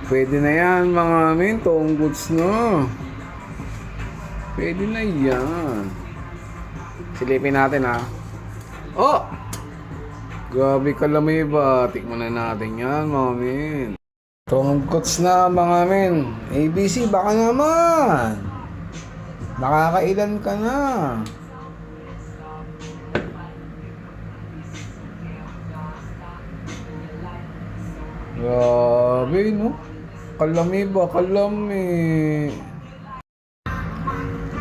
Pwede na yan mga amin. Toong goods na. Pwede na yan. Silipin natin ha. Oh! Grabe ka lamay ba? Tikman na natin yan mga amin. Toong goods na mga amin. ABC baka naman. Nakakailan ka na. Grabe no. Kalami ba? Kalami.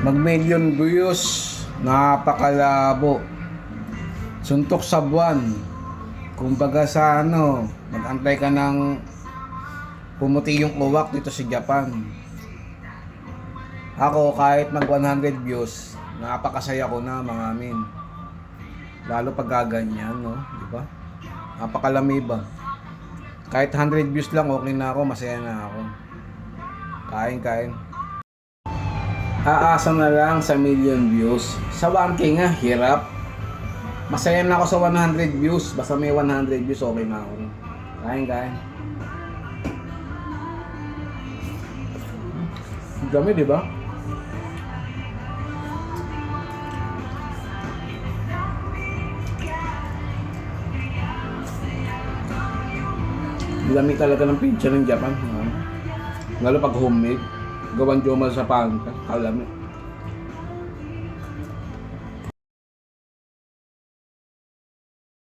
Mag-million views. Napakalabo. Suntok sa buwan. Kumbaga sa ano, mag-antay ka ng pumuti yung uwak dito sa Japan. Ako kahit mag 100 views, napakasaya ko na mga amin. Lalo pag gaganyan, no? Di ba? Napakalami ba? Kahit 100 views lang, okay na ako, masaya na ako. Kain. Aasa na lang sa million views. Sa 1K nga, hirap. Masaya na ako sa 100 views. Basta may 100 views, okay na ako. Kain. Dami, di ba? Dami talaga ng pizza ng Japan. Lalo pag homemade. Gawan jomal sa pangka. Kalami.